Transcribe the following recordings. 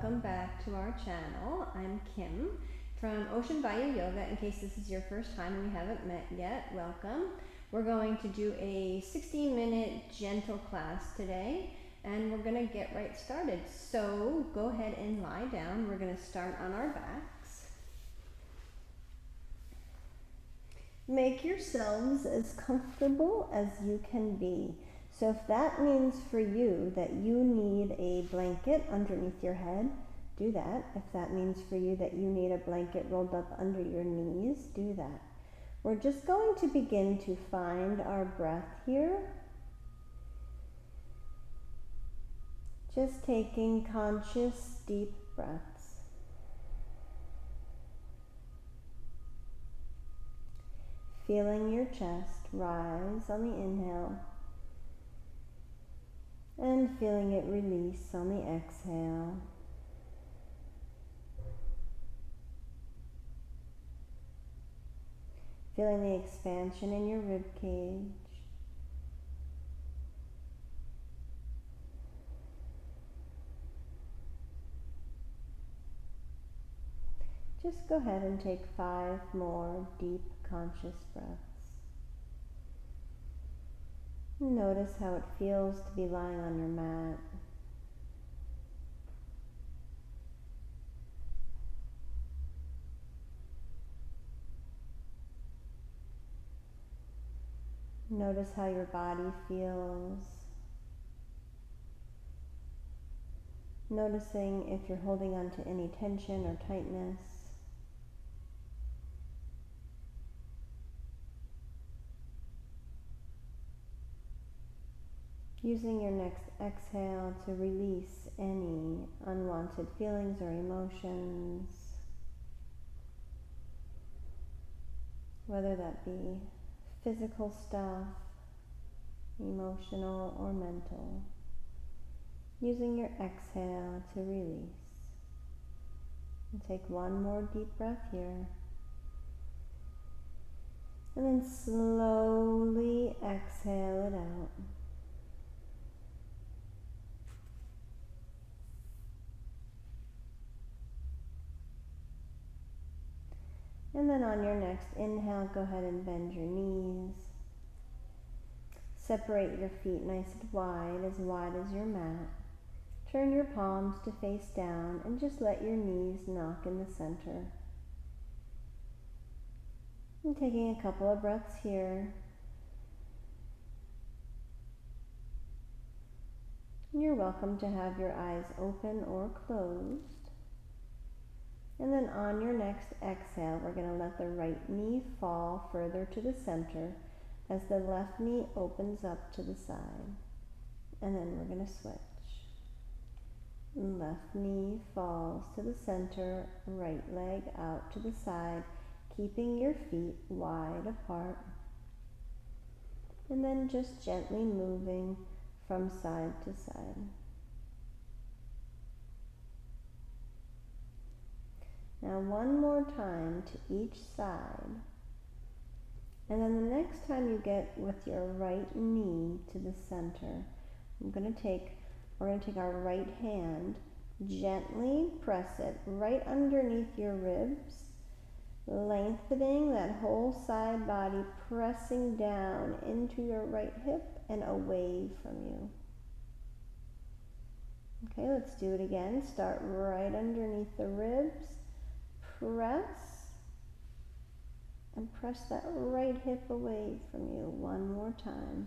welcome back to our channel. I'm Kim from Ocean Vayu Yoga. In case this is your first time and we haven't met yet, welcome. We're going to do a 60-minute gentle class today, and we're going to get right started. So go ahead and lie down. We're going to start on our backs. Make yourselves as comfortable as you can be. So if that means for you that you need a blanket underneath your head, do that. If that means for you that you need a blanket rolled up under your knees, do that. We're just going to begin to find our breath here. Just taking conscious, deep breaths. Feeling your chest rise on the inhale and feeling it release on the exhale. Feeling the expansion in your rib cage. Just go ahead and take 5 more deep conscious breaths. Notice how it feels to be lying on your mat. Notice how your body feels. Noticing if you're holding on to any tension or tightness. Using your next exhale to release any unwanted feelings or emotions, whether that be physical stuff, emotional or mental. Using your exhale to release. And take 1 more deep breath here. And then slowly exhale it out. And then on your next inhale, go ahead and bend your knees. Separate your feet nice and wide as your mat. Turn your palms to face down and just let your knees knock in the center. And taking a couple of breaths here. You're welcome to have your eyes open or closed. And then on your next exhale, we're going to let the right knee fall further to the center as the left knee opens up to the side. And then we're going to switch. Left knee falls to the center, right leg out to the side, keeping your feet wide apart. And then just gently moving from side to side. Now 1 more time to each side. And then the next time you get with your right knee to the center, we're going to take our right hand, gently press it right underneath your ribs, lengthening that whole side body, pressing down into your right hip and away from you. Okay, let's do it again. Start right underneath the ribs. Press, and press that right hip away from you 1 more time.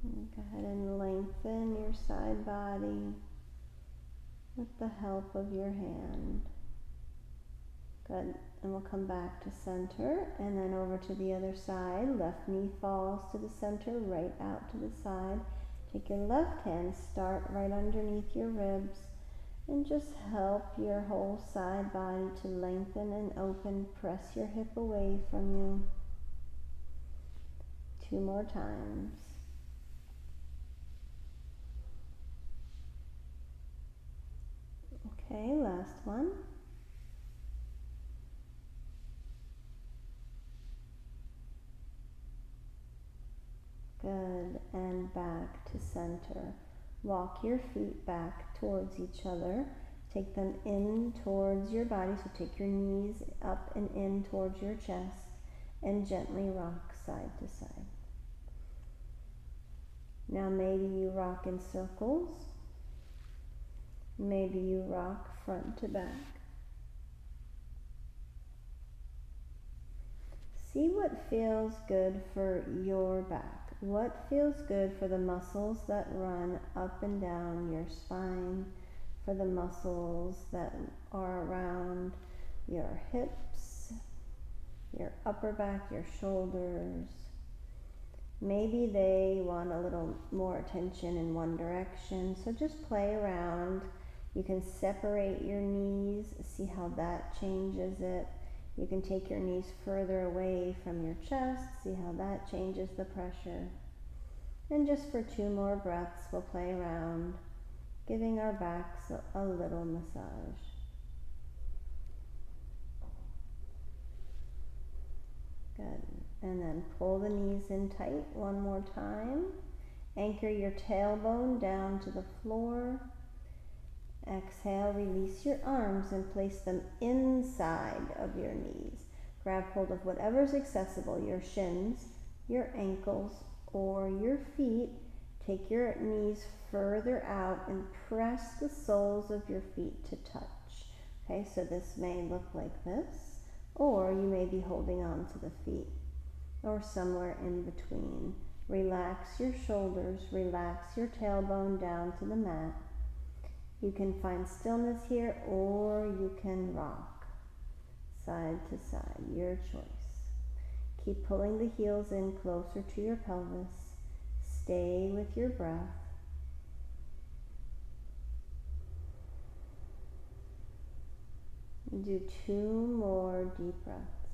And go ahead and lengthen your side body with the help of your hand. Good, and we'll come back to center, and then over to the other side. Left knee falls to the center, right out to the side. Take your left hand, start right underneath your ribs, and just help your whole side body to lengthen and open. Press your hip away from you. 2 more times. Okay, last one. Good, and back to center. Walk your feet back towards each other. Take them in towards your body, so take your knees up and in towards your chest, and gently rock side to side. Now maybe you rock in circles. Maybe you rock front to back. See what feels good for your back. What feels good for the muscles that run up and down your spine, for the muscles that are around your hips, your upper back, your shoulders. Maybe they want a little more attention in one direction, so just play around. You can separate your knees, see how that changes it. You can take your knees further away from your chest, see how that changes the pressure. And just for 2 more breaths, we'll play around, giving our backs a little massage. Good. And then pull the knees in tight one more time. Anchor your tailbone down to the floor. Exhale, release your arms and place them inside of your knees. Grab hold of whatever's accessible, your shins, your ankles, or your feet. Take your knees further out and press the soles of your feet to touch. Okay, so this may look like this, or you may be holding on to the feet, or somewhere in between. Relax your shoulders, relax your tailbone down to the mat. You can find stillness here, or you can rock side to side, your choice. Keep pulling the heels in closer to your pelvis. Stay with your breath. Do 2 more deep breaths.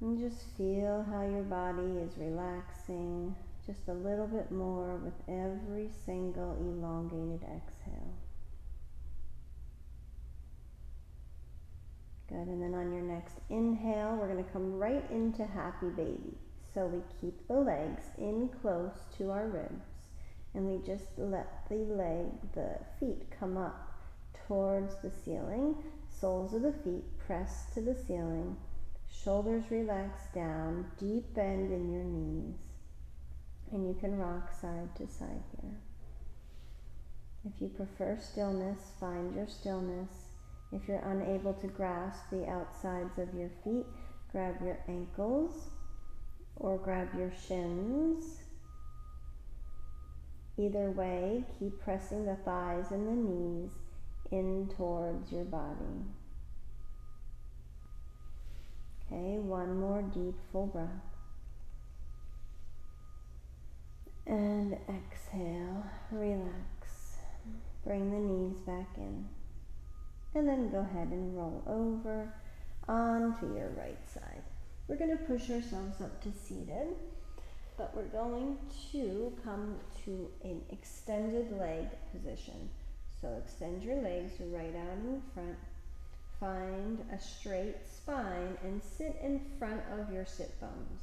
And just feel how your body is relaxing just a little bit more with every single elongated exhale. Good, and then on your next inhale, we're going to come right into happy baby. So we keep the legs in close to our ribs, and we just let the feet come up towards the ceiling. Soles of the feet press to the ceiling. Shoulders relax down, deep bend in your knees. And you can rock side to side here. If you prefer stillness, find your stillness. If you're unable to grasp the outsides of your feet, grab your ankles or grab your shins. Either way, keep pressing the thighs and the knees in towards your body. Okay, 1 more deep full breath. And exhale, relax. Bring the knees back in. And then go ahead and roll over onto your right side. We're going to push ourselves up to seated, but we're going to come to an extended leg position. So extend your legs right out in front. Find a straight spine and sit in front of your sit bones.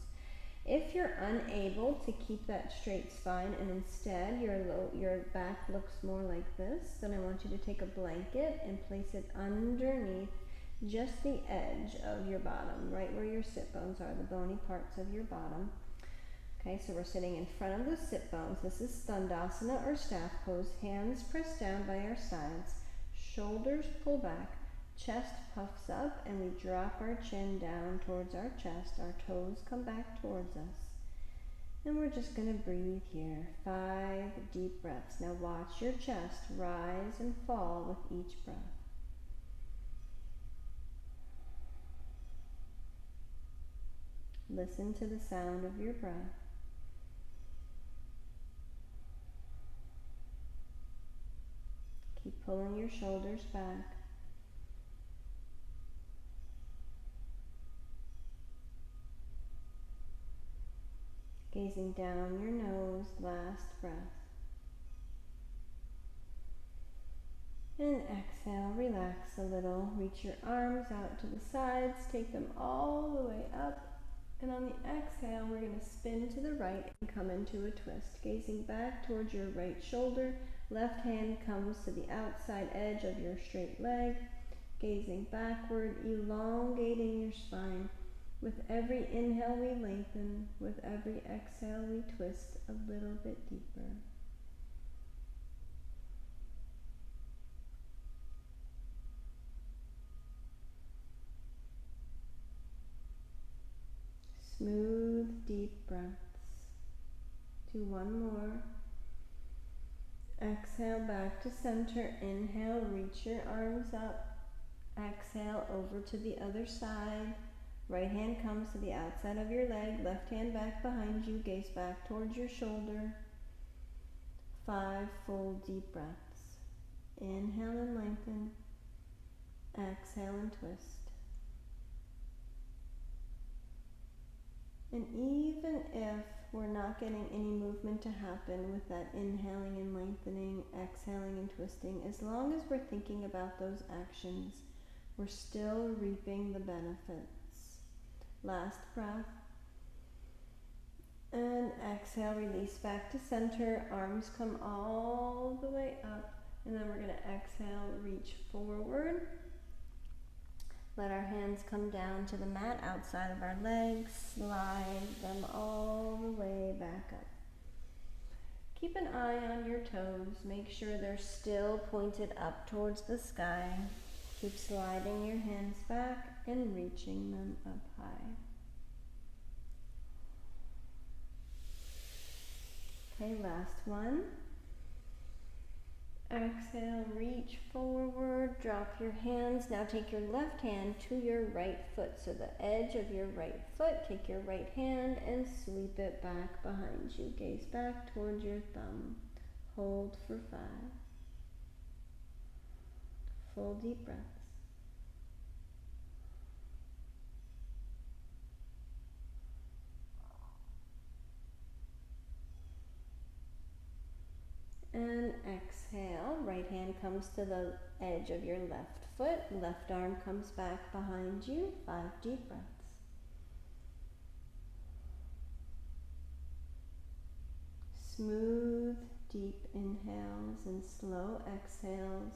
If you're unable to keep that straight spine and instead your back looks more like this, then I want you to take a blanket and place it underneath just the edge of your bottom, right where your sit bones are, the bony parts of your bottom. Okay, so we're sitting in front of the sit bones. This is Standasana or staff pose. Hands pressed down by our sides, shoulders pull back, chest puffs up, and we drop our chin down towards our chest. Our toes come back towards us. And we're just going to breathe here. 5 deep breaths. Now watch your chest rise and fall with each breath. Listen to the sound of your breath. Keep pulling your shoulders back. Gazing down your nose, last breath. And exhale, relax a little. Reach your arms out to the sides, take them all the way up And on the exhale, we're going to spin to the right and come into a twist. Gazing back towards your right shoulder, left hand comes to the outside edge of your straight leg. Gazing backward, elongating your spine. With every inhale we lengthen, with every exhale we twist a little bit deeper. Smooth, deep breaths. Do one more. Exhale back to center. Inhale, reach your arms up. Exhale over to the other side. Right hand comes to the outside of your leg. Left hand back behind you. Gaze back towards your shoulder. 5 full deep breaths. Inhale and lengthen. Exhale and twist. And even if we're not getting any movement to happen with that inhaling and lengthening, exhaling and twisting, as long as we're thinking about those actions, we're still reaping the benefits. Last breath. And exhale, release back to center. Arms come all the way up. And then we're going to exhale, reach forward. Let our hands come down to the mat outside of our legs. Slide them all the way back up. Keep an eye on your toes. Make sure they're still pointed up towards the sky. Keep sliding your hands back and reaching them up high. Okay, last one. Exhale, reach forward, drop your hands. Now take your left hand to your right foot. So the edge of your right foot, take your right hand and sweep it back behind you. Gaze back towards your thumb. Hold for 5. Full deep breaths. And exhale, right hand comes to the edge of your left foot, left arm comes back behind you, 5 deep breaths. Smooth, deep inhales and slow exhales.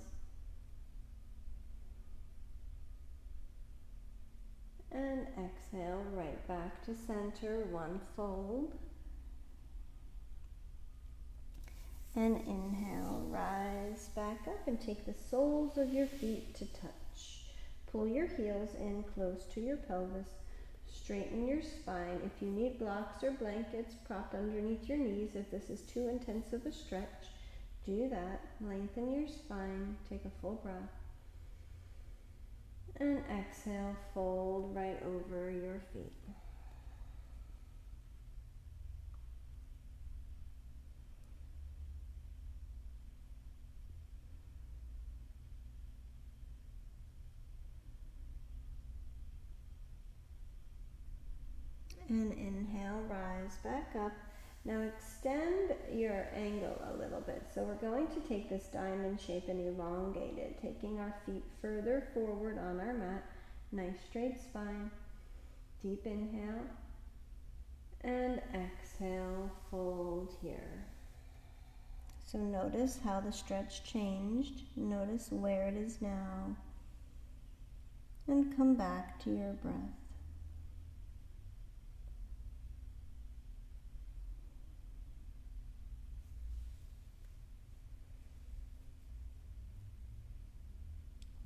And exhale, right back to center, 1 fold. And inhale, rise back up and take the soles of your feet to touch. Pull your heels in close to your pelvis. Straighten your spine. If you need blocks or blankets propped underneath your knees, if this is too intense of a stretch, do that. Lengthen your spine. Take a full breath. And exhale, fold right over your feet. And inhale, rise back up. Now extend your angle a little bit. So we're going to take this diamond shape and elongate it, taking our feet further forward on our mat. Nice straight spine. Deep inhale. And exhale, fold here. So notice how the stretch changed. Notice where it is now. And come back to your breath.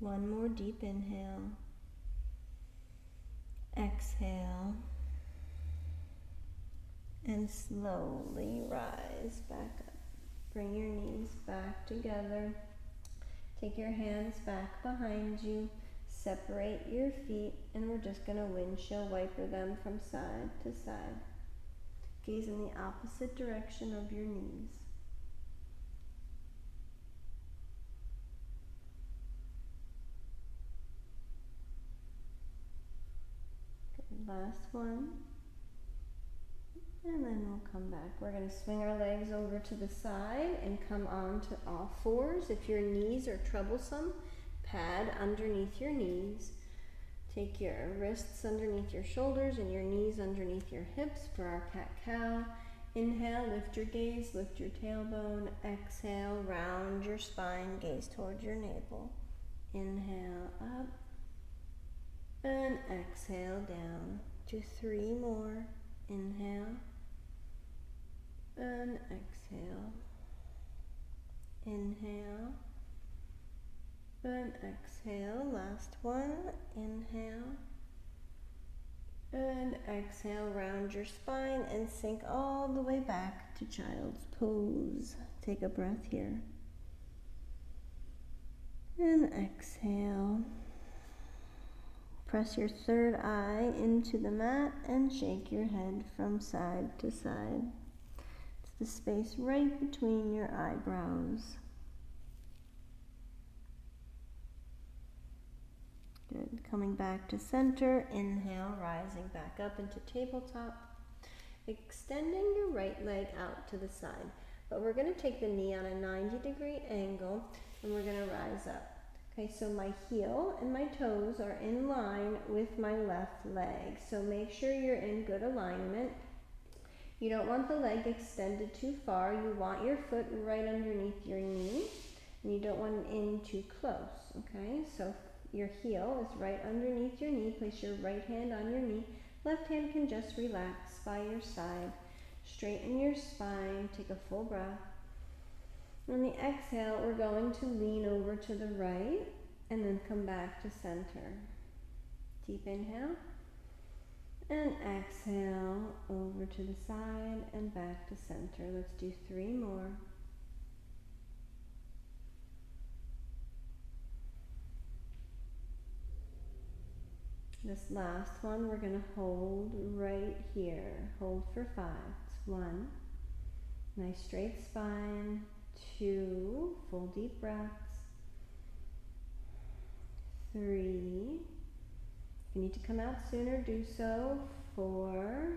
One more deep inhale. Exhale. And slowly rise back up. Bring your knees back together. Take your hands back behind you. Separate your feet, and we're just going to windshield wiper them from side to side. Gaze in the opposite direction of your knees. Last one. And then we'll come back. We're going to swing our legs over to the side and come on to all fours. If your knees are troublesome, pad underneath your knees. Take your wrists underneath your shoulders and your knees underneath your hips for our cat-cow. Inhale, lift your gaze, lift your tailbone. Exhale, round your spine, gaze towards your navel. Inhale, up. And exhale, down. Do 3 more. Inhale. And exhale. Inhale. And exhale. Last one. Inhale. And exhale, round your spine and sink all the way back to child's pose. Take a breath here. And exhale. Press your third eye into the mat and shake your head from side to side. It's the space right between your eyebrows. Good. Coming back to center. Inhale, rising back up into tabletop. Extending your right leg out to the side. But we're going to take the knee on a 90-degree angle and we're going to rise up. Okay, so my heel and my toes are in line with my left leg. So make sure you're in good alignment. You don't want the leg extended too far. You want your foot right underneath your knee. And you don't want it in too close. Okay, so your heel is right underneath your knee. Place your right hand on your knee. Left hand can just relax by your side. Straighten your spine. Take a full breath. On the exhale, we're going to lean over to the right and then come back to center. Deep inhale. And exhale over to the side and back to center. Let's do 3 more. This last one we're going to hold right here. Hold for 5. It's 1. Nice straight spine. 2. Full deep breaths. 3. If you need to come out sooner, do so. 4.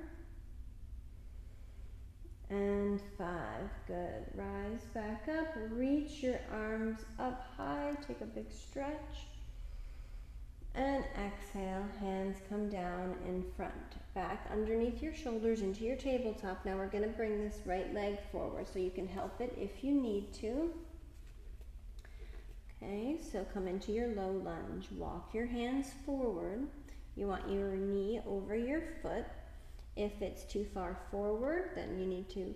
And 5. Good. Rise back up. Reach your arms up high. Take a big stretch. And exhale, hands come down in front. Back underneath your shoulders into your tabletop. Now we're going to bring this right leg forward so you can help it if you need to. Okay, so come into your low lunge. Walk your hands forward. You want your knee over your foot. If it's too far forward, then you need to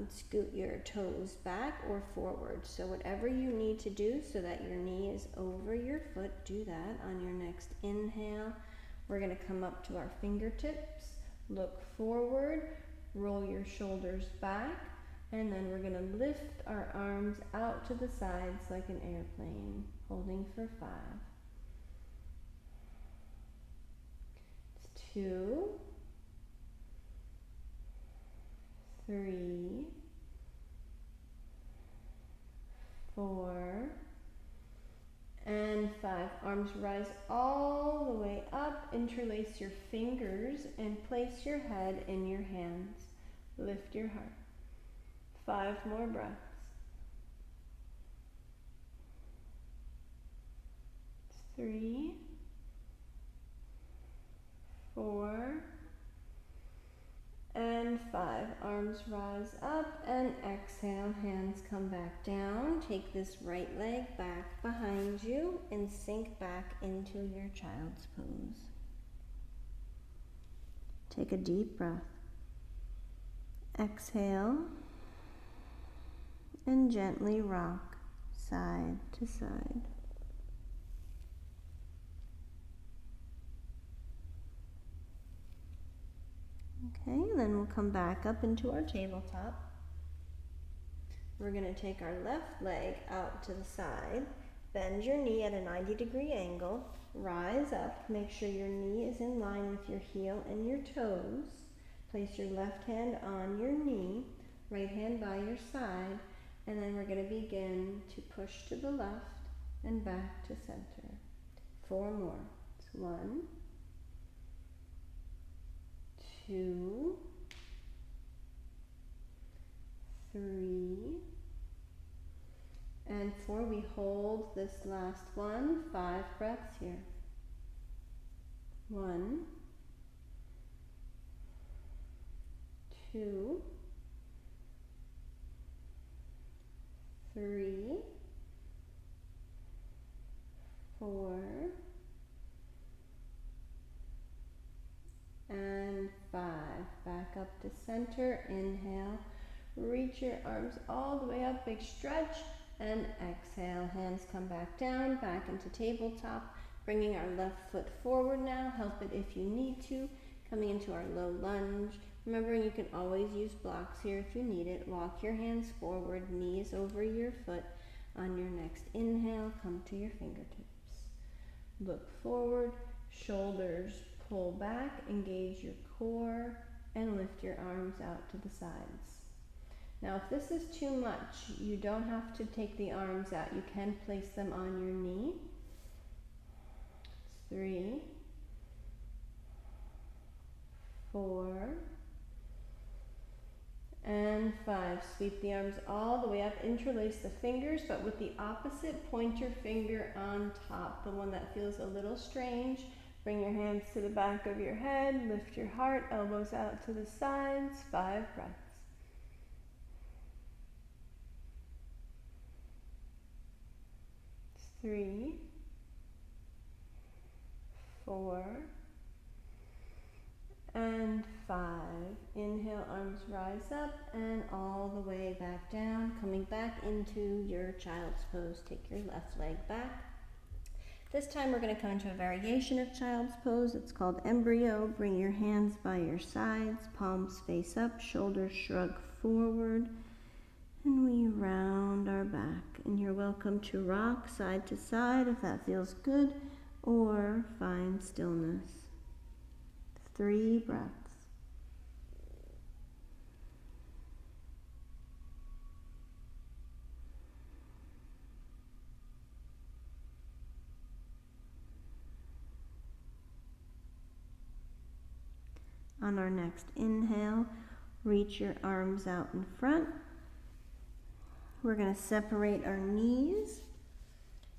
scoot your toes back or forward. So whatever you need to do so that your knee is over your foot, do that on your next inhale. We're going to come up to our fingertips, look forward, roll your shoulders back, and then we're going to lift our arms out to the sides like an airplane, holding for 5. It's 2, 3, 4, and 5. Arms rise all the way up. Interlace your fingers and place your head in your hands. Lift your heart. 5 more breaths. 3, 4, and 5. Arms rise up and exhale. Hands come back down. Take this right leg back behind you and sink back into your child's pose. Take a deep breath. Exhale and gently rock side to side. Okay, and then we'll come back up into our tabletop. We're going to take our left leg out to the side. Bend your knee at a 90-degree angle. Rise up. Make sure your knee is in line with your heel and your toes. Place your left hand on your knee, right hand by your side, and then we're going to begin to push to the left and back to center. 4 more. It's 1, 2, 3, and 4. We hold this last one. 5 breaths here. 1, 2, 3, 4, and 5. Back up to center. Inhale. Reach your arms all the way up. Big stretch. And exhale. Hands come back down. Back into tabletop. Bringing our left foot forward now. Help it if you need to. Coming into our low lunge. Remembering you can always use blocks here if you need it. Walk your hands forward. Knees over your foot. On your next inhale, come to your fingertips. Look forward. Shoulders pull back, engage your core, and lift your arms out to the sides. Now, if this is too much, you don't have to take the arms out. You can place them on your knee. 3, 4, and 5. Sweep the arms all the way up. Interlace the fingers, but with the opposite pointer finger on top, the one that feels a little strange. Bring your hands to the back of your head. Lift your heart, elbows out to the sides. 5 breaths. 3, 4, and 5. Inhale, arms rise up and all the way back down. Coming back into your child's pose. Take your left leg back. This time we're going to come into a variation of child's pose. It's called embryo. Bring your hands by your sides, palms face up, shoulders shrug forward, and we round our back. And you're welcome to rock side to side if that feels good, or find stillness. 3 breaths. On our next inhale, reach your arms out in front. We're going to separate our knees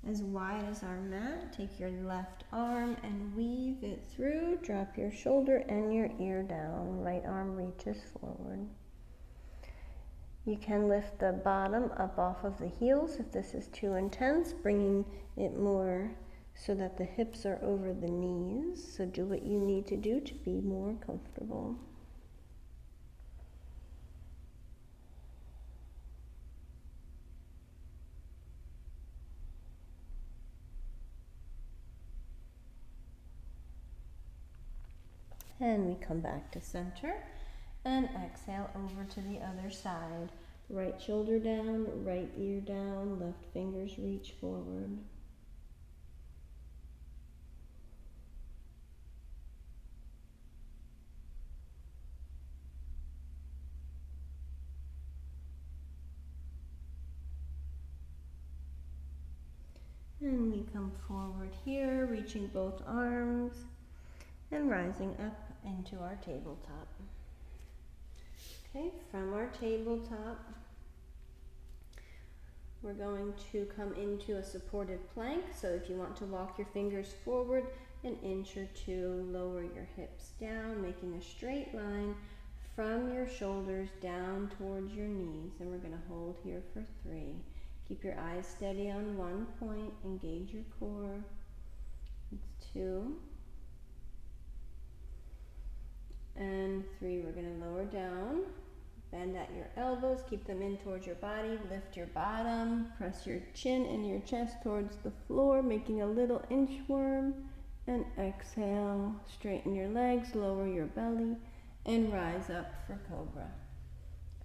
as wide as our mat. Take your left arm and weave it through. Drop your shoulder and your ear down. Right arm reaches forward. You can lift the bottom up off of the heels if this is too intense, bringing it more so that the hips are over the knees. So do what you need to do to be more comfortable. And we come back to center and exhale over to the other side. Right shoulder down, right ear down, left fingers reach forward. And we come forward here, reaching both arms and rising up into our tabletop. Okay, from our tabletop, we're going to come into a supported plank. So if you want to walk your fingers forward an inch or two, lower your hips down, making a straight line from your shoulders down towards your knees. And we're going to hold here for 3. Keep your eyes steady on one point. Engage your core. It's 2. And 3. We're going to lower down. Bend at your elbows. Keep them in towards your body. Lift your bottom. Press your chin and your chest towards the floor, making a little inchworm. And exhale. Straighten your legs. Lower your belly. And rise up for cobra.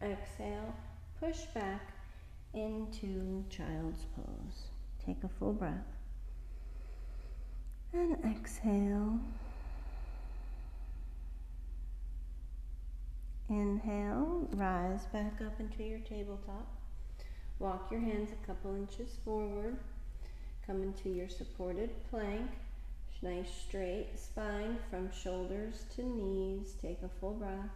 Exhale. Push back into child's pose. Take a full breath. And exhale. Inhale, rise back up into your tabletop. Walk your hands a couple inches forward. Come into your supported plank. Nice straight spine from shoulders to knees. Take a full breath.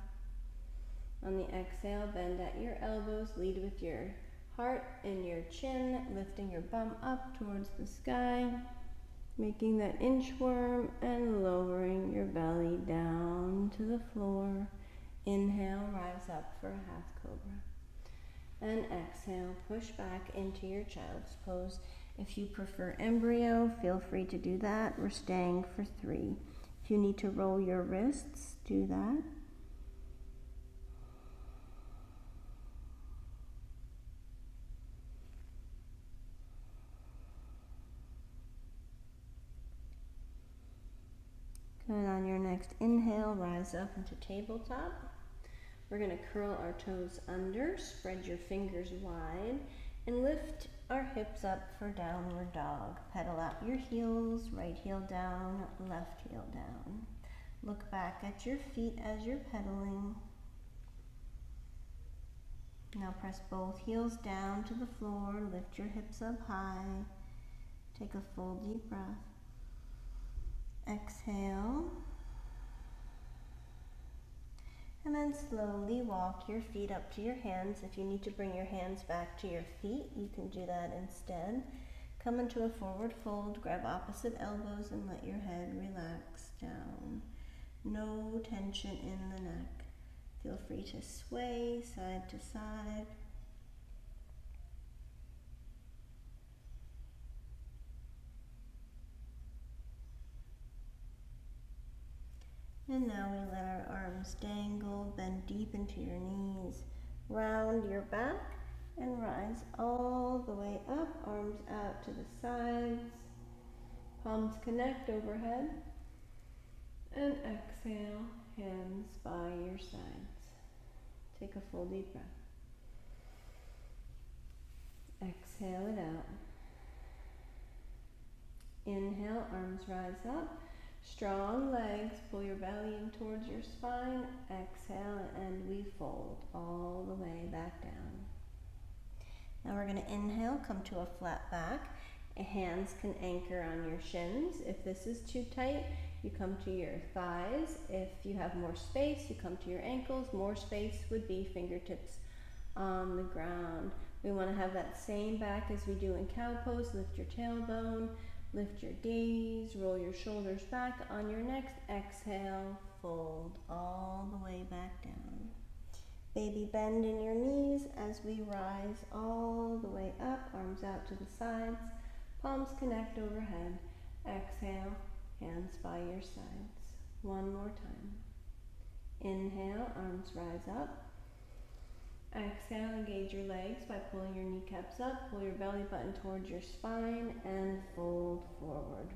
On the exhale, bend at your elbows. Lead with your heart and your chin, lifting your bum up towards the sky, making that inchworm and lowering the floor. Inhale, rise up for a half cobra. And exhale, push back into your child's pose. If you prefer embryo, feel free to do that. We're staying for 3. If you need to roll your wrists, do that. Good. On your next inhale, rise up into tabletop. We're going to curl our toes under, spread your fingers wide, and lift our hips up for downward dog. Pedal out your heels, right heel down, left heel down. Look back at your feet as you're pedaling. Now press both heels down to the floor, lift your hips up high. Take a full deep breath. Exhale. And then slowly walk your feet up to your hands. If you need to bring your hands back to your feet, you can do that instead. Come into a forward fold, grab opposite elbows and let your head relax down. No tension in the neck. Feel free to sway side to side. And now we let our arms dangle, bend deep into your knees, round your back, and rise all the way up, arms out to the sides, palms connect overhead, and exhale, hands by your sides. Take a full deep breath. Exhale it out. Inhale, arms rise up. Strong legs, pull your belly in towards your spine. Exhale, and we fold all the way back down. Now we're going to inhale, come to a flat back. Hands can anchor on your shins. If this is too tight, you come to your thighs. If you have more space, you come to your ankles. More space would be fingertips on the ground. We want to have that same back as we do in cow pose. Lift your tailbone. Lift your gaze, roll your shoulders back. On your next exhale, fold all the way back down. Baby bend in your knees as we rise all the way up, arms out to the sides, palms connect overhead. Exhale, hands by your sides. One more time. Inhale, arms rise up. Exhale, engage your legs by pulling your kneecaps up, pull your belly button towards your spine, and fold forward.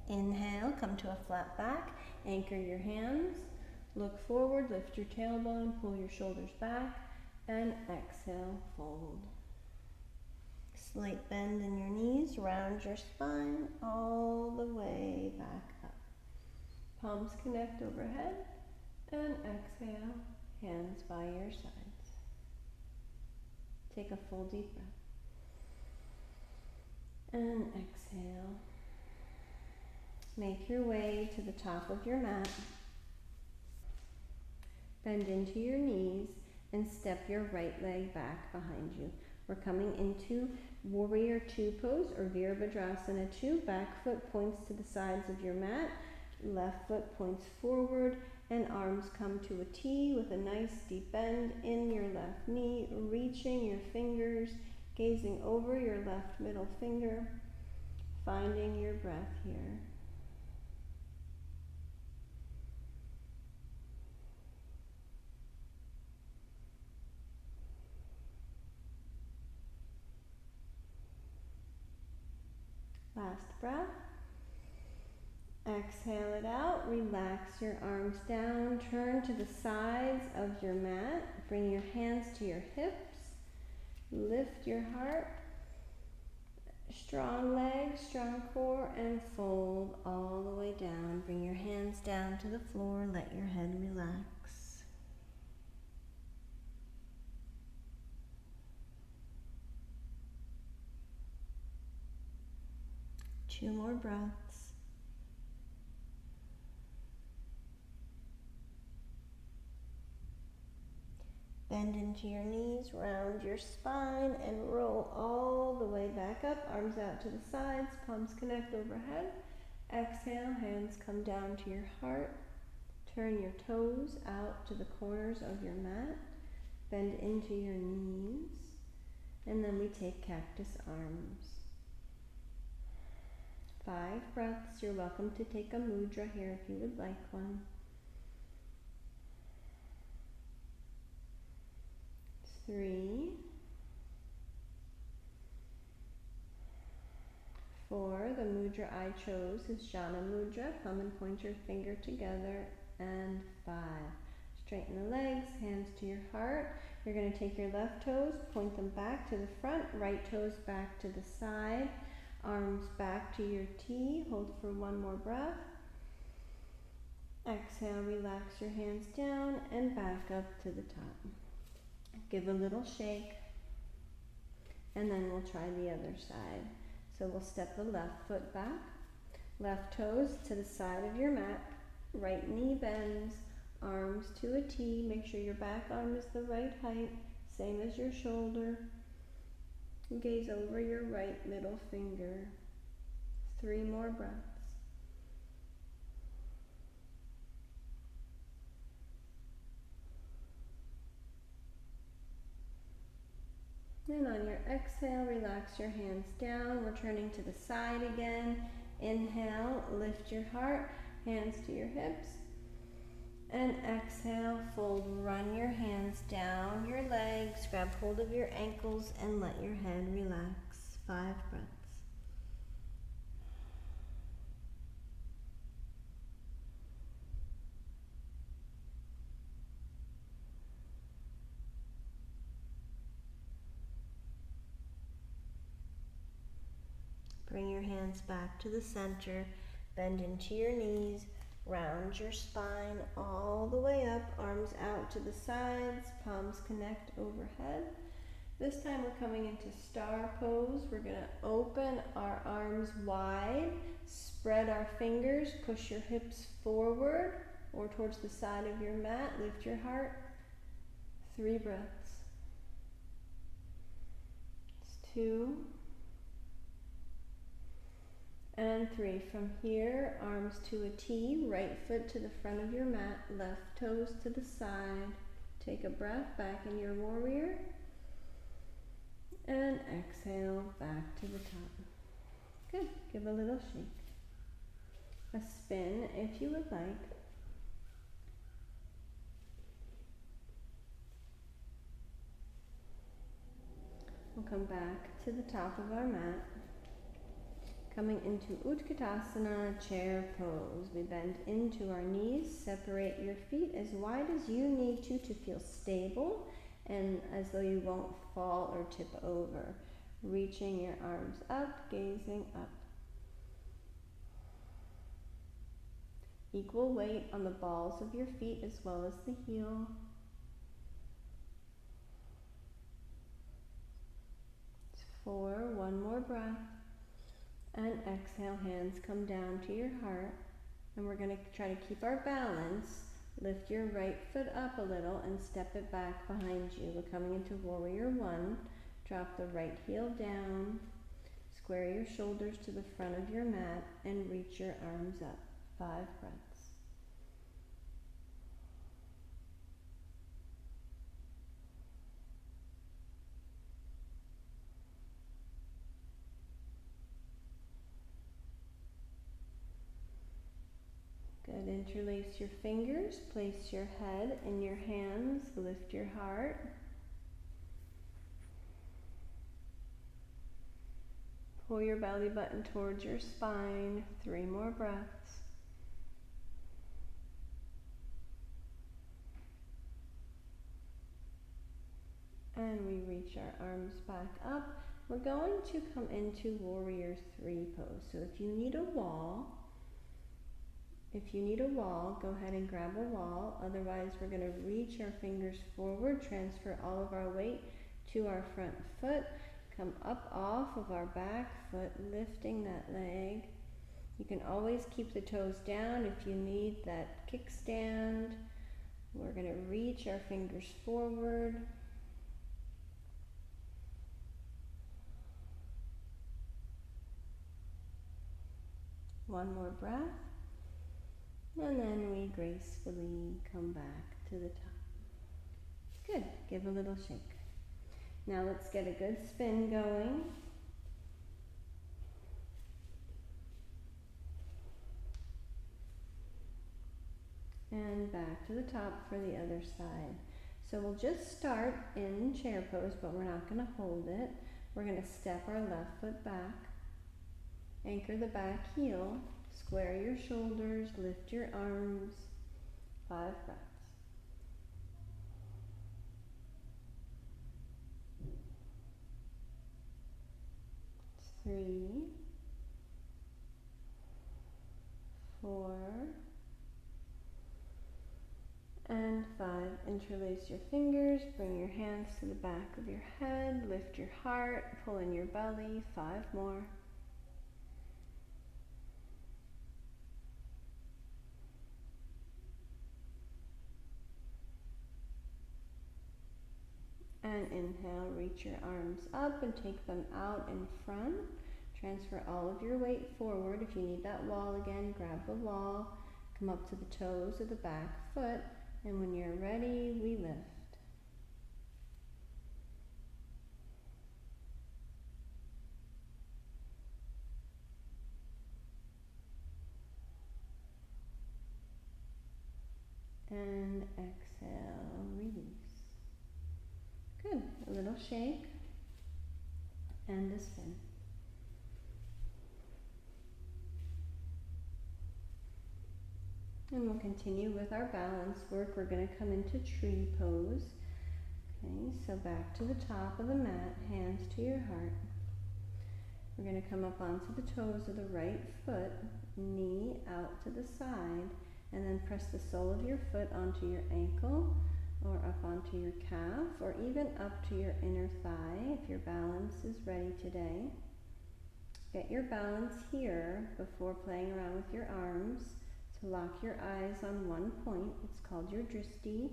Inhale, come to a flat back, anchor your hands, look forward, lift your tailbone, pull your shoulders back, and exhale, fold. Slight bend in your knees, round your spine, all the way back up. Palms connect overhead, and exhale. Hands by your sides. Take a full deep breath. And exhale. Make your way to the top of your mat. Bend into your knees and step your right leg back behind you. We're coming into Warrior 2 pose or Virabhadrasana 2. Back foot points to the sides of your mat. Left foot points forward. And arms come to a T with a nice deep bend in your left knee, reaching your fingers, gazing over your left middle finger, finding your breath here. Last breath. Exhale it out, relax your arms down, turn to the sides of your mat, bring your hands to your hips, lift your heart, strong legs, strong core, and fold all the way down. Bring your hands down to the floor, let your head relax. Two more breaths. Bend into your knees, round your spine, and roll all the way back up. Arms out to the sides, palms connect overhead. Exhale, hands come down to your heart. Turn your toes out to the corners of your mat. Bend into your knees. And then we take cactus arms. 5 breaths. You're welcome to take a mudra here if you would like one. 3, 4, the mudra I chose is Jhana Mudra, thumb and pointer finger together, and 5. Straighten the legs, hands to your heart. You're going to take your left toes, point them back to the front, right toes back to the side, arms back to your T, hold for one more breath. Exhale, relax your hands down and back up to the top. Give a little shake, and then we'll try the other side. So we'll step the left foot back, left toes to the side of your mat, right knee bends, arms to a T. Make sure your back arm is the right height, same as your shoulder. Gaze over your right middle finger. 3 more breaths. And on your exhale, relax your hands down. We're turning to the side again. Inhale, lift your heart, hands to your hips. And exhale, fold, run your hands down your legs, grab hold of your ankles and let your head relax. 5 breaths. Bring your hands back to the center, bend into your knees, round your spine all the way up, arms out to the sides, palms connect overhead. This time we're coming into star pose. We're going to open our arms wide, spread our fingers, push your hips forward or towards the side of your mat, lift your heart. 3 breaths. It's 2. And 3. From here, arms to a T, right foot to the front of your mat, left toes to the side. Take a breath back in your warrior. And exhale back to the top. Good. Give a little shake. A spin if you would like. We'll come back to the top of our mat. Coming into Utkatasana, chair pose. We bend into our knees, separate your feet as wide as you need to feel stable and as though you won't fall or tip over. Reaching your arms up, gazing up. Equal weight on the balls of your feet as well as the heel. It's 4, 1 more breath. And exhale, hands come down to your heart. And we're going to try to keep our balance. Lift your right foot up a little and step it back behind you. We're coming into warrior 1. Drop the right heel down. Square your shoulders to the front of your mat and reach your arms up. 5 breaths. Good. Interlace your fingers, place your head in your hands, lift your heart. Pull your belly button towards your spine. 3 more breaths. And we reach our arms back up. We're going to come into warrior 3 pose. So if you need a wall, go ahead and grab a wall. Otherwise, we're going to reach our fingers forward, transfer all of our weight to our front foot, come up off of our back foot, lifting that leg. You can always keep the toes down if you need that kickstand. We're going to reach our fingers forward. One more breath. And then we gracefully come back to the top. Good, give a little shake. Now let's get a good spin going. And back to the top for the other side. So we'll just start in chair pose, but we're not going to hold it. We're going to step our left foot back, anchor the back heel, square your shoulders, lift your arms, 5 breaths. 3, 4, and 5. Interlace your fingers, bring your hands to the back of your head, lift your heart, pull in your belly, 5 more. And inhale, reach your arms up and take them out in front. Transfer all of your weight forward. If you need that wall again, grab the wall, come up to the toes of the back foot, and when you're ready, we lift. And exhale, release. Good, a little shake and a spin. And we'll continue with our balance work. We're going to come into tree pose. Okay, so back to the top of the mat, hands to your heart. We're going to come up onto the toes of the right foot, knee out to the side, and then press the sole of your foot onto your ankle, or up onto your calf, or even up to your inner thigh if your balance is ready today. Get your balance here before playing around with your arms. So lock your eyes on one point. It's called your drishti.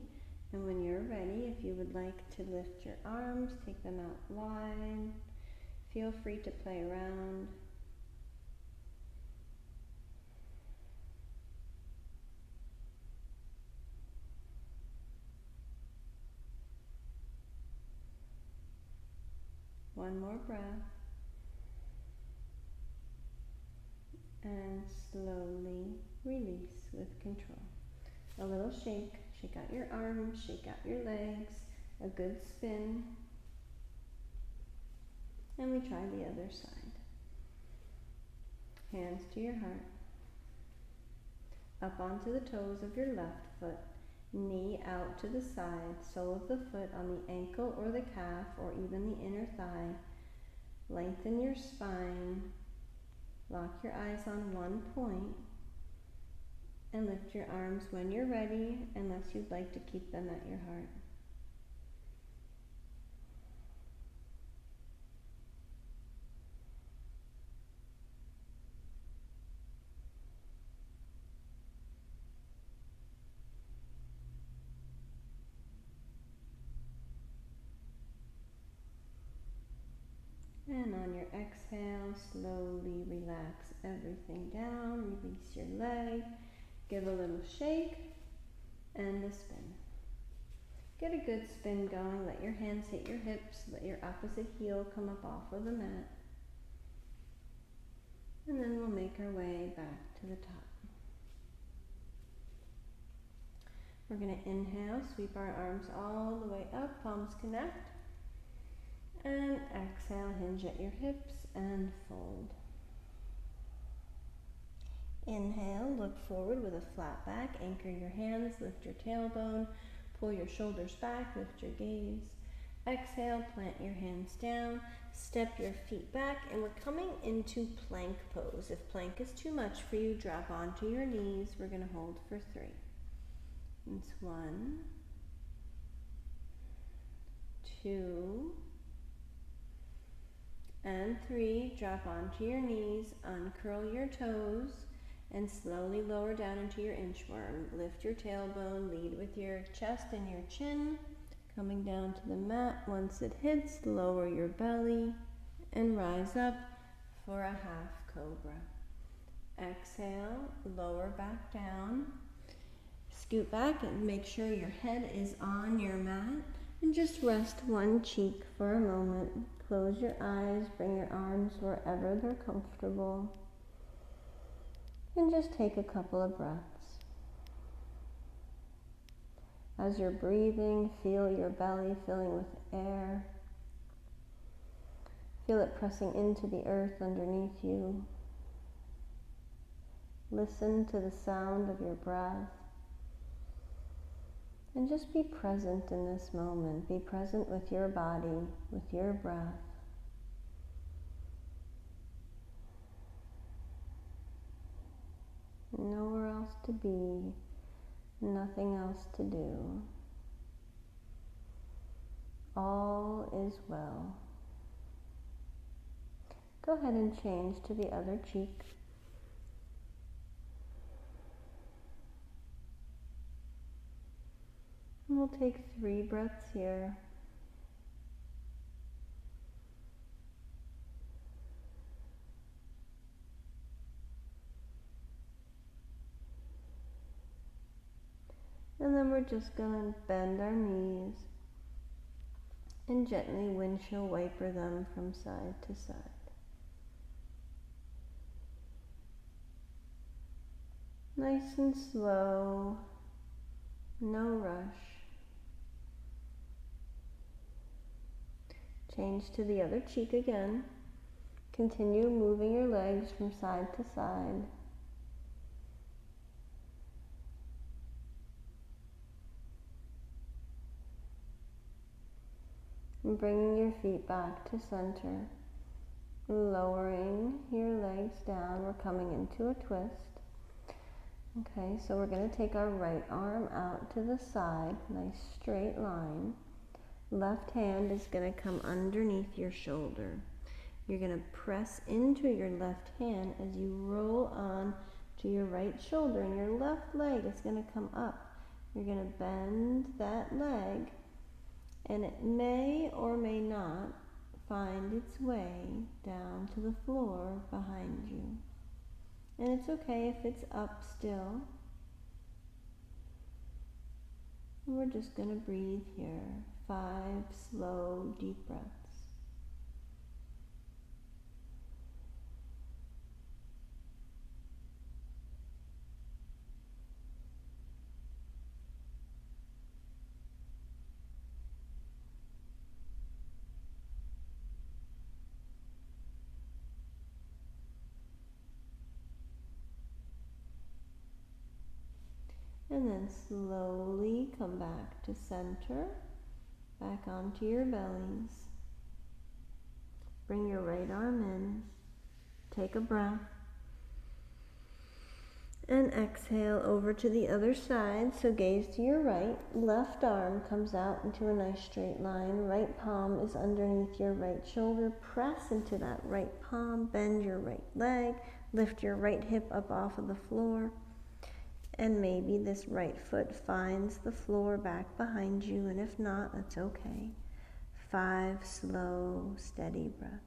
And when you're ready, if you would like to lift your arms, take them out wide. Feel free to play around. One more breath. And slowly release with control. A little shake. Shake out your arms, shake out your legs. A good spin. And we try the other side. Hands to your heart. Up onto the toes of your left foot. Knee out to the side, sole of the foot on the ankle or the calf or even the inner thigh. Lengthen your spine. Lock your eyes on one point. And lift your arms when you're ready, unless you'd like to keep them at your heart. And on your exhale, slowly relax everything down. Release your leg. Give a little shake and a spin. Get a good spin going. Let your hands hit your hips. Let your opposite heel come up off of the mat. And then we'll make our way back to the top. We're going to inhale, sweep our arms all the way up, palms connect. And exhale, hinge at your hips and fold. Inhale, look forward with a flat back, anchor your hands, lift your tailbone, pull your shoulders back, lift your gaze. Exhale, plant your hands down, step your feet back, and we're coming into plank pose. If plank is too much for you, drop onto your knees. We're going to hold for 3. It's 1, 2, and 3. Drop onto your knees, uncurl your toes, and slowly lower down into your inchworm. Lift your tailbone, lead with your chest and your chin, coming down to the mat. Once it hits, lower your belly and rise up for a half cobra. Exhale, lower back down. Scoot back and make sure your head is on your mat. And just rest one cheek for a moment. Close your eyes, bring your arms wherever they're comfortable. And just take a couple of breaths. As you're breathing, feel your belly filling with air. Feel it pressing into the earth underneath you. Listen to the sound of your breath. And just be present in this moment. Be present with your body, with your breath. Nowhere else to be, nothing else to do. All is well. Go ahead and change to the other cheek. And we'll take 3 breaths here. And then we're just going to bend our knees and gently windshield wiper them from side to side. Nice and slow, no rush. Change to the other cheek again. Continue moving your legs from side to side. And bringing your feet back to center. Lowering your legs down. We're coming into a twist. Okay, so we're going to take our right arm out to the side. Nice straight line. Left hand is going to come underneath your shoulder. You're going to press into your left hand as you roll on to your right shoulder, and your left leg is going to come up. You're going to bend that leg, and it may or may not find its way down to the floor behind you. And it's okay if it's up still. And we're just going to breathe here. 5 slow, deep breaths. And then slowly come back to center, back onto your bellies. Bring your right arm in, take a breath, and exhale over to the other side. So gaze to your right, left arm comes out into a nice straight line. Right palm is underneath your right shoulder. Press into that right palm, bend your right leg, lift your right hip up off of the floor. And maybe this right foot finds the floor back behind you, and if not, that's okay. 5 slow, steady breaths.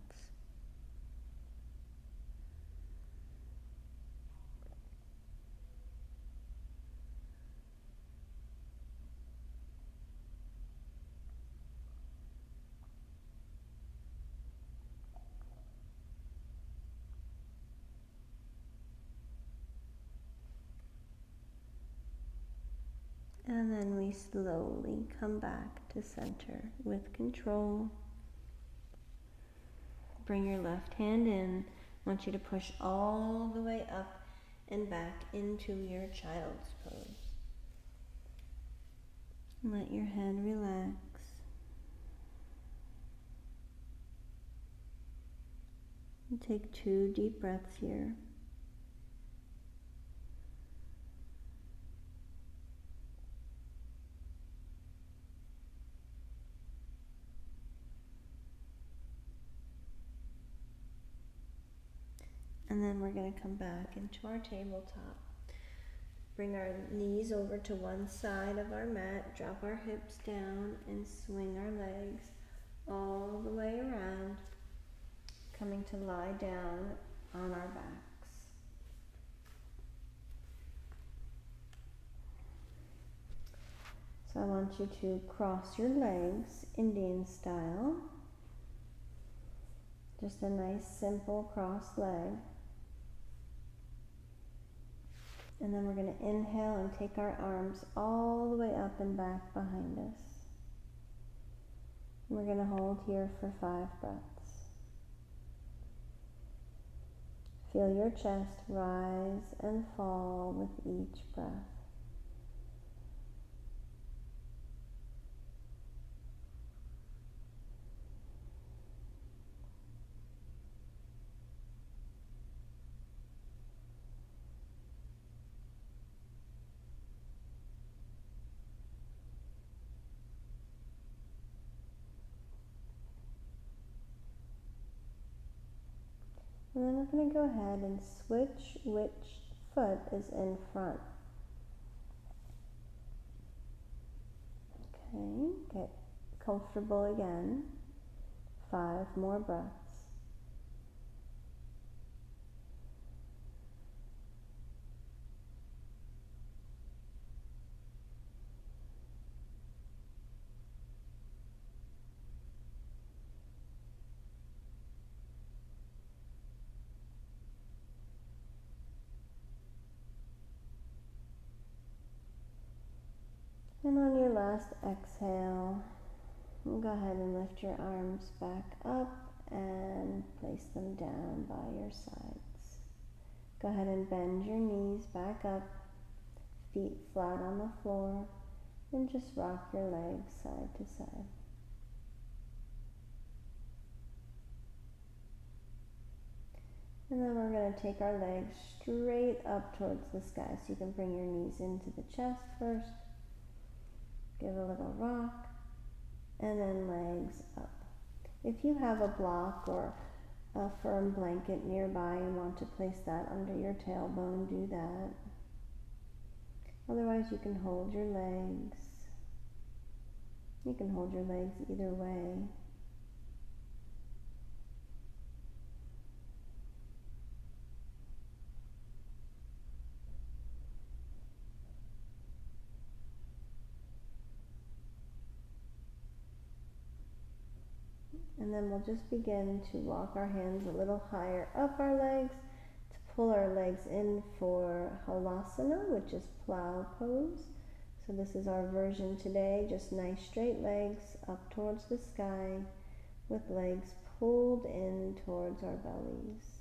And then we slowly come back to center with control. Bring your left hand in. I want you to push all the way up and back into your child's pose. Let your head relax. And take 2 deep breaths here. And then we're going to come back into our tabletop. Bring our knees over to one side of our mat, drop our hips down, and swing our legs all the way around, coming to lie down on our backs. I want you to cross your legs, Indian style. Just a nice, simple cross leg. And then we're going to inhale and take our arms all the way up and back behind us. And we're going to hold here for 5 breaths. Feel your chest rise and fall with each breath. And then we're going to go ahead and switch which foot is in front. Okay, get comfortable again. 5 more breaths. And on your last exhale, go ahead and lift your arms back up and place them down by your sides. Go ahead and bend your knees back up, feet flat on the floor, and just rock your legs side to side. And then we're going to take our legs straight up towards the sky. So you can bring your knees into the chest first. Give a little rock, and then legs up. If you have a block or a firm blanket nearby and want to place that under your tailbone, do that. Otherwise, you can hold your legs. You can hold your legs either way. And then we'll just begin to walk our hands a little higher up our legs to pull our legs in for Halasana, which is plow pose. So this is our version today, just nice straight legs up towards the sky with legs pulled in towards our bellies.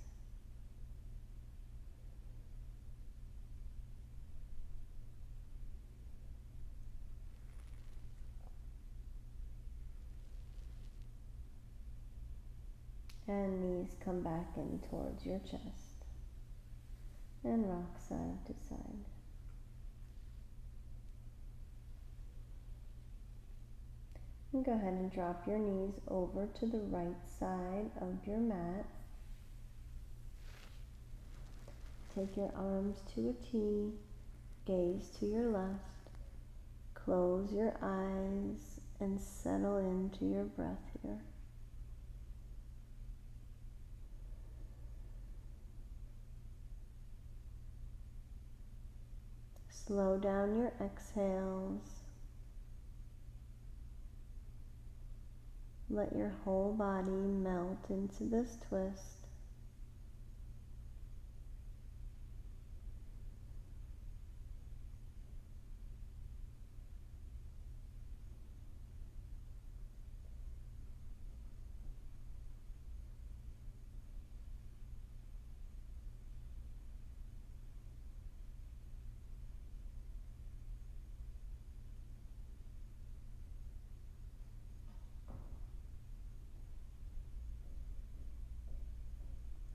And knees come back in towards your chest. And rock side to side. And go ahead and drop your knees over to the right side of your mat. Take your arms to a T, gaze to your left, close your eyes, and settle into your breath here. Slow down your exhales. Let your whole body melt into this twist.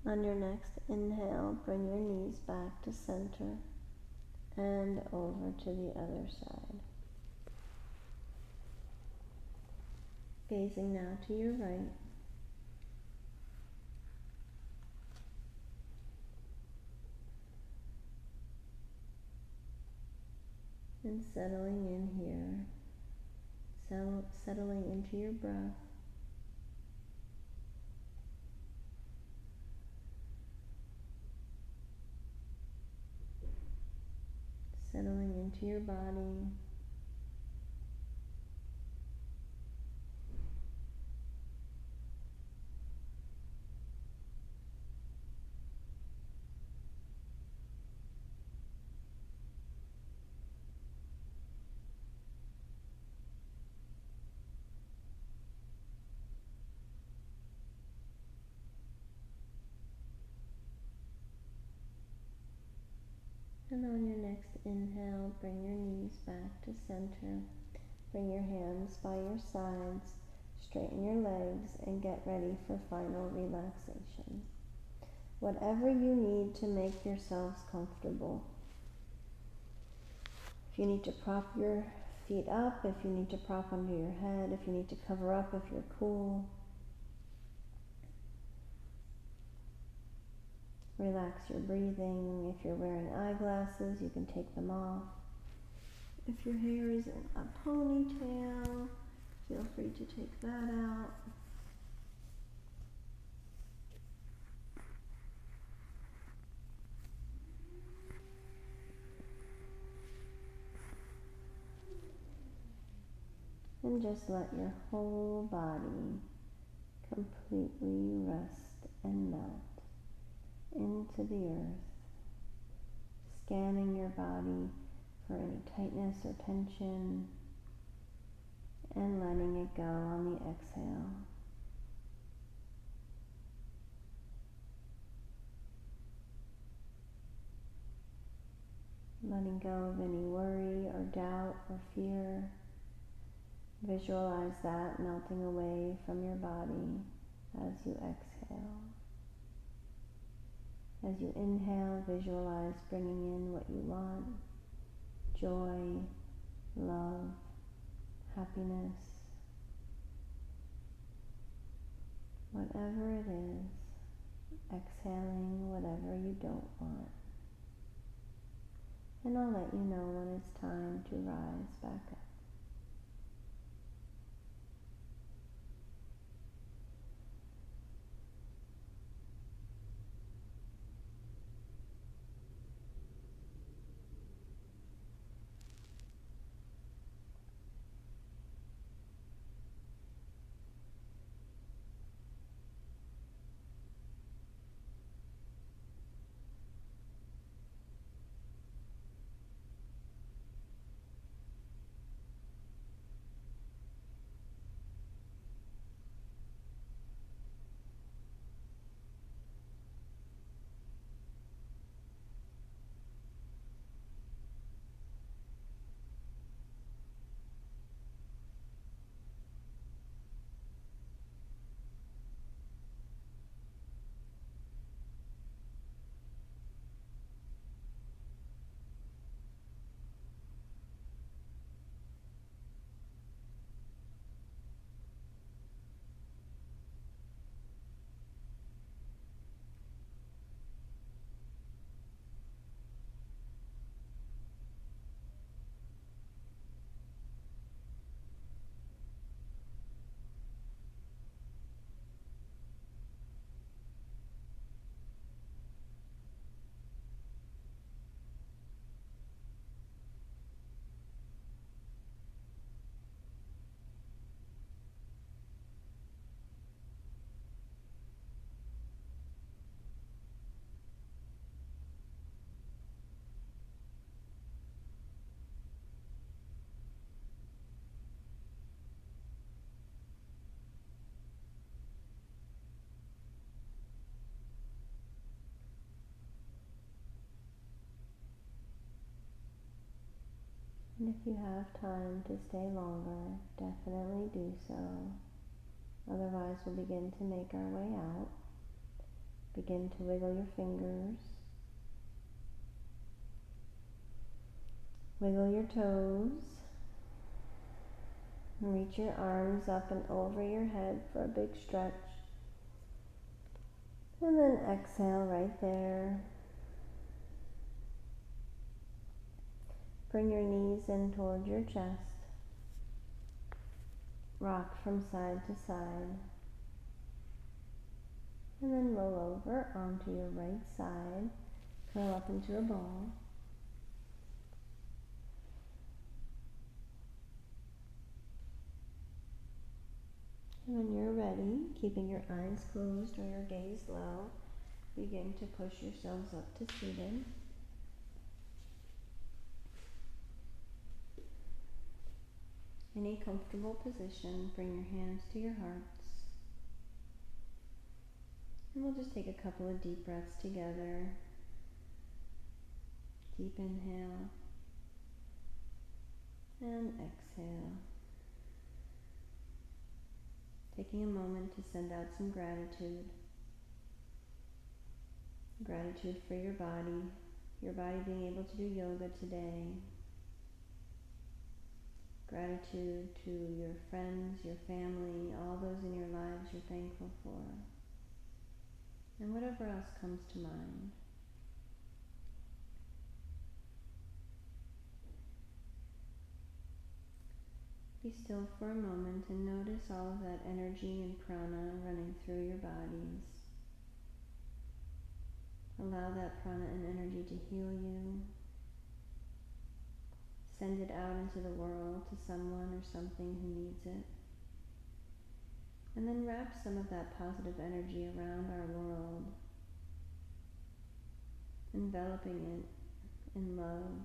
On your next inhale, bring your knees back to center and over to the other side. Gazing now to your right. And settling in here, settling into your breath. Settling into your body, And on your next inhale, bring your knees back to center. Bring your hands by your sides, straighten your legs, and get ready for final relaxation. Whatever you need to make yourselves comfortable. If you need to prop your feet up, if you need to prop under your head, if you need to cover up if you're cool. Relax your breathing. If you're wearing eyeglasses, you can take them off. If your hair is in a ponytail, feel free to take that out. And just let your whole body completely rest and melt into the earth, scanning your body for any tightness or tension, and letting it go on the exhale. Letting go of any worry or doubt or fear. Visualize that melting away from your body as you exhale. As you inhale, visualize bringing in what you want: joy, love, happiness, whatever it is, exhaling whatever you don't want. And I'll let you know when it's time to rise back up. And if you have time to stay longer, definitely do so. Otherwise, we'll begin to make our way out. Begin to wiggle your fingers. Wiggle your toes. And reach your arms up and over your head for a big stretch. And then exhale right there. Bring your knees in toward your chest. Rock from side to side. And then roll over onto your right side. Curl up into a ball. And when you're ready, keeping your eyes closed or your gaze low, begin to push yourselves up to seated. In a comfortable position, bring your hands to your hearts. And we'll just take a couple of deep breaths together. Deep inhale and exhale. Taking a moment to send out some gratitude. Gratitude for your body being able to do yoga today. Gratitude to your friends, your family, all those in your lives you're thankful for. And whatever else comes to mind. Be still for a moment and notice all of that energy and prana running through your bodies. Allow that prana and energy to heal you. Send it out into the world to someone or something who needs it. And then wrap some of that positive energy around our world, enveloping it in love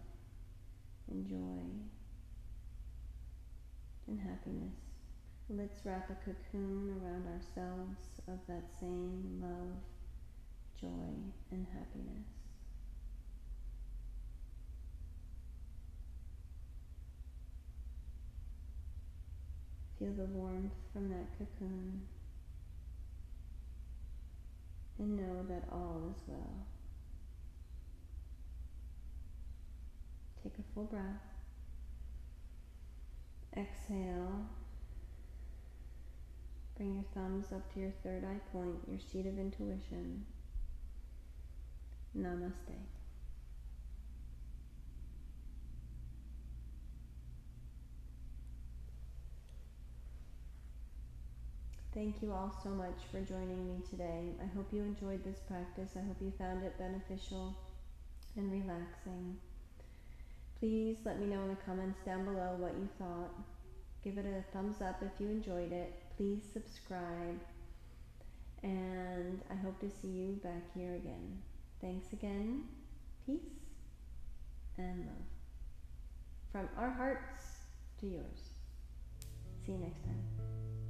and joy and happiness. Let's wrap a cocoon around ourselves of that same love, joy, and happiness. Feel the warmth from that cocoon and know that all is well. Take a full breath. Exhale. Bring your thumbs up to your third eye point, your seat of intuition. Namaste. Thank you all so much for joining me today. I hope you enjoyed this practice. I hope you found it beneficial and relaxing. Please let me know in the comments down below what you thought. Give it a thumbs up if you enjoyed it. Please subscribe. And I hope to see you back here again. Thanks again. Peace and love. From our hearts to yours. See you next time.